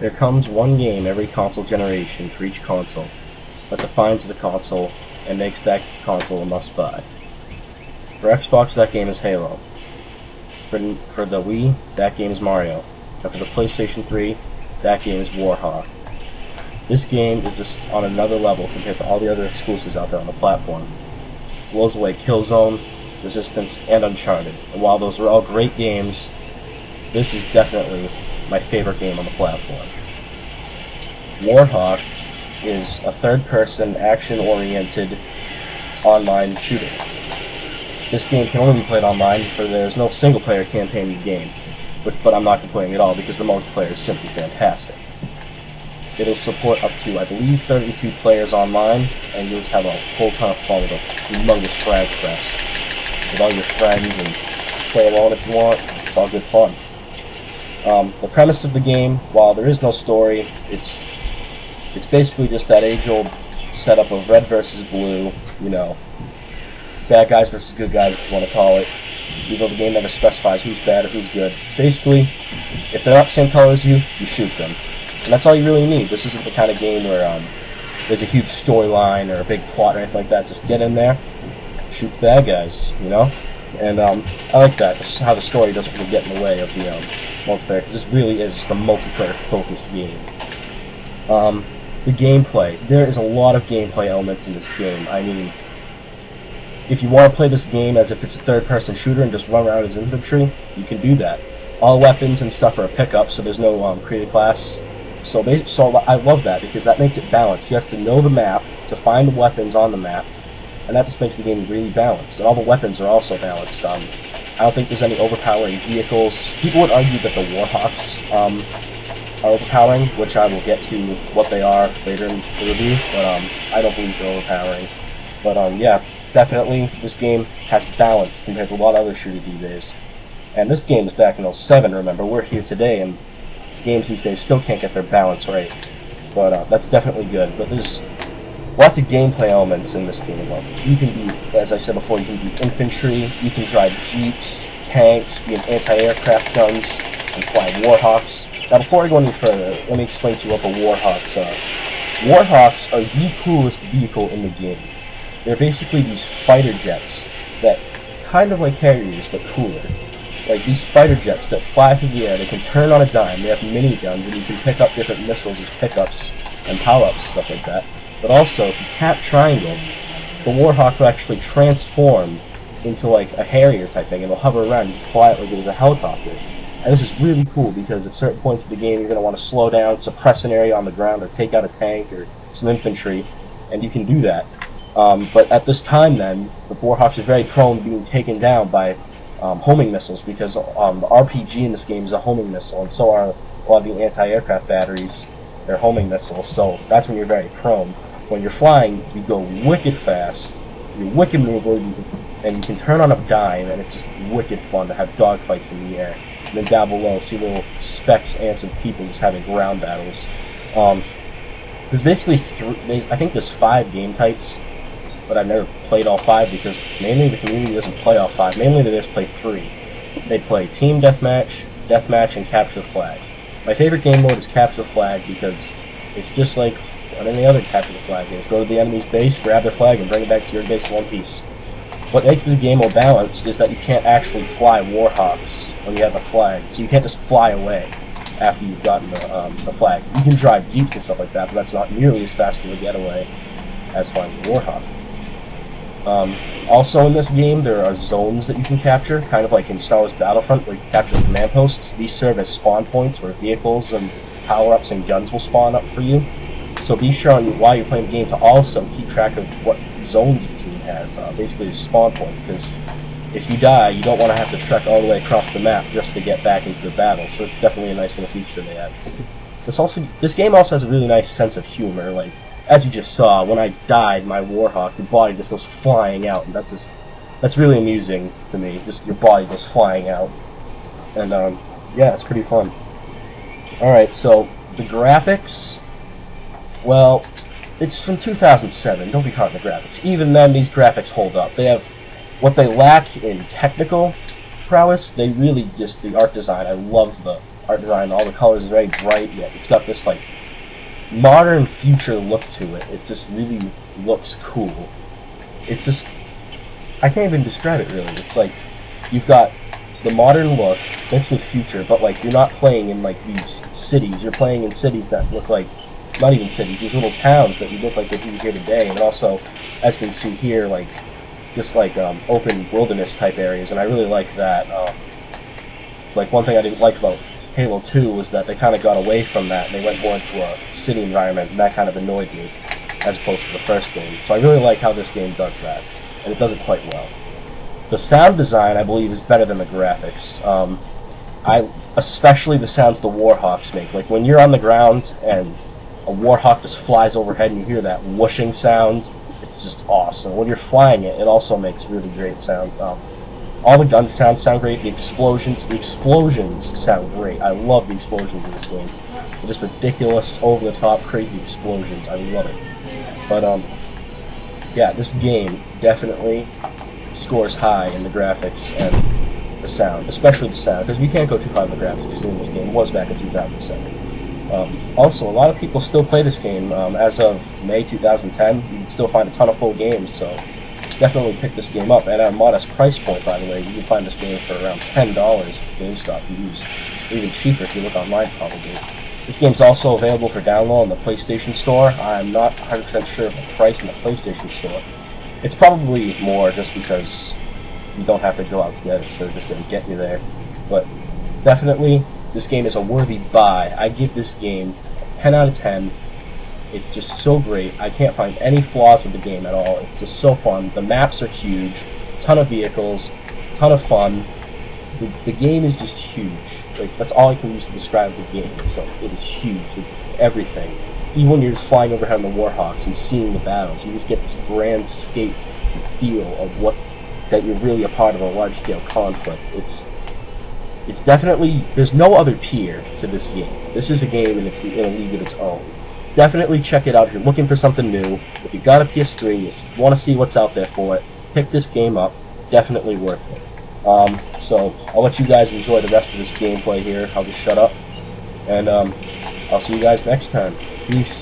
There comes one game every console generation for each console that defines the console and makes that console a must-buy. For Xbox, that game is Halo. For the Wii, that game is Mario. And for the PlayStation 3, that game is Warhawk. This game is just on another level compared to all the other exclusives out there on the platform. Blows away Killzone, Resistance, and Uncharted. And while those are all great games, this is definitely my favorite game on the platform. Warhawk is a third-person, action-oriented online shooter. This game can only be played online, for there's no single-player campaign in the game, but I'm not complaining at all because the multiplayer is simply fantastic. It'll support up to, I believe, 32 players online, and you'll just have a full ton of fun with a humongous frag fest with all your friends and play alone if you want. It's all good fun. The premise of the game, while there is no story, it's basically just that age-old setup of red versus blue, you know, bad guys versus good guys, if you want to call it, even though the game never specifies who's bad or who's good. Basically, if they're not the same color as you, you shoot them. And that's all you really need. This isn't the kind of game where there's a huge storyline or a big plot or anything like that. Just get in there, shoot the bad guys, you know? And I like that. This is how the story doesn't really get in the way of the multiplayer, because this really is just a multiplayer-focused game. The gameplay. There is a lot of gameplay elements in this game. I mean, if you want to play this game as if it's a third-person shooter and just run around as infantry, you can do that. All weapons and stuff are a pickup, so there's no created class. So I love that, because that makes it balanced. You have to know the map to find the weapons on the map, and that just makes the game really balanced. And all the weapons are also balanced. I don't think there's any overpowering vehicles. People would argue that the Warhawks are overpowering, which I will get to what they are later in the review, but I don't believe they're overpowering. But yeah, definitely this game has balance compared to a lot of other shooters these days. And this game is back in '07, remember, we're here today, and games these days still can't get their balance right. But that's definitely good. But there's lots of gameplay elements in this game. You can be, as I said before, you can be infantry, you can drive jeeps, tanks, be in anti-aircraft guns, and fly Warhawks. Now before I go any further, let me explain to you what the Warhawks are. Warhawks are the coolest vehicle in the game. They're basically these fighter jets that, kind of like Harriers, but cooler. Like these fighter jets that fly through the air, they can turn on a dime, they have miniguns, and you can pick up different missiles as pickups and power-ups, stuff like that. But also, if you tap triangle, the Warhawk will actually transform into like a Harrier type thing, and it'll hover around, you can fly it like it was a helicopter. And this is really cool, because at certain points of the game you're going to want to slow down, suppress an area on the ground, or take out a tank or some infantry, and you can do that. But at this time then, the Warhawks are very prone to being taken down by homing missiles, because the RPG in this game is a homing missile, and so are a lot of the anti-aircraft batteries. They're homing missiles, so that's when you're very prone. When you're flying, you go wicked fast, you're wicked maneuverable, and you can turn on a dime, and it's just wicked fun to have dogfights in the air. And then down below, see little specks, ants, and people just having ground battles. There's basically I think there's 5 game types, but I've never played all 5 because mainly the community doesn't play all 5. Mainly they just play 3. They play Team Deathmatch, Deathmatch, and Capture the Flag. My favorite game mode is Capture the Flag because it's just like what any other Capture the Flag is. Go to the enemy's base, grab their flag, and bring it back to your base in one piece. What makes this game more balanced is that you can't actually fly Warhawks when you have the flag, so you can't just fly away after you've gotten the flag. You can drive jeeps and stuff like that, but that's not nearly as fast as a getaway as flying the Warhawk. Also in this game, there are zones that you can capture, kind of like in Star Wars Battlefront, where you capture the command posts. These serve as spawn points where vehicles and power-ups and guns will spawn up for you. So be sure while you're playing the game to also keep track of what zones your team has, basically spawn points, because if you die, you don't want to have to trek all the way across the map just to get back into the battle, so it's definitely a nice little feature they have. This game also has a really nice sense of humor. Like, as you just saw, when I died, my Warhawk, your body just goes flying out, and that's really amusing to me. Just your body goes flying out, and yeah, it's pretty fun. All right, so the graphics, well, it's from 2007. Don't be hard on the graphics. Even then, these graphics hold up. They have what they lack in technical prowess. They really just, the art design. I love art design. All the colors is very bright, yet it's got this like modern future look to it. It just really looks cool. It's just, I can't even describe it really. It's like you've got the modern look mixed with future, but like you're not playing in like these cities. You're playing in cities that look like, not even cities, these little towns that you look like they'd be here today. And also, as you can see here, like just like open wilderness type areas, and I really like that. Like one thing I didn't like about Halo 2 was that they kind of got away from that and they went more into a city environment, and that kind of annoyed me as opposed to the first game. So I really like how this game does that, and it does it quite well. The sound design, I believe, is better than the graphics. Especially the sounds the Warhawks make. Like when you're on the ground and a Warhawk just flies overhead and you hear that whooshing sound, it's just awesome. When you're flying it, it also makes really great sound. All the gun sounds sound great. The explosions sound great. I love the explosions in this game. They're just ridiculous, over-the-top, crazy explosions. I love it. But yeah, this game definitely scores high in the graphics and the sound, especially the sound, because we can't go too high on the graphics considering this game was back in 2007. Also, a lot of people still play this game. As of May 2010, you can still find a ton of full games, so definitely pick this game up. At a modest price point, by the way, you can find this game for around $10 at GameStop used, or even cheaper if you look online probably. This game's also available for download on the PlayStation Store. I'm not 100% sure of the price in the PlayStation Store. It's probably more just because you don't have to go out to get it, so they're just going to get you there. But definitely, this game is a worthy buy. I give this game a 10 out of 10. It's just so great. I can't find any flaws with the game at all. It's just so fun. The maps are huge. Ton of vehicles. Ton of fun. The game is just huge. Like, that's all I can use to describe the game itself. It is huge. It's everything. Even when you're just flying overhead on the Warhawks and seeing the battles, you just get this grand scape feel of that you're really a part of a large-scale conflict. It's definitely, there's no other peer to this game. This is a game in a league of its own. Definitely check it out if you're looking for something new. If you got a PS3, you want to see what's out there for it, pick this game up. Definitely worth it. So I'll let you guys enjoy the rest of this gameplay here. I'll just shut up, and I'll see you guys next time. Peace.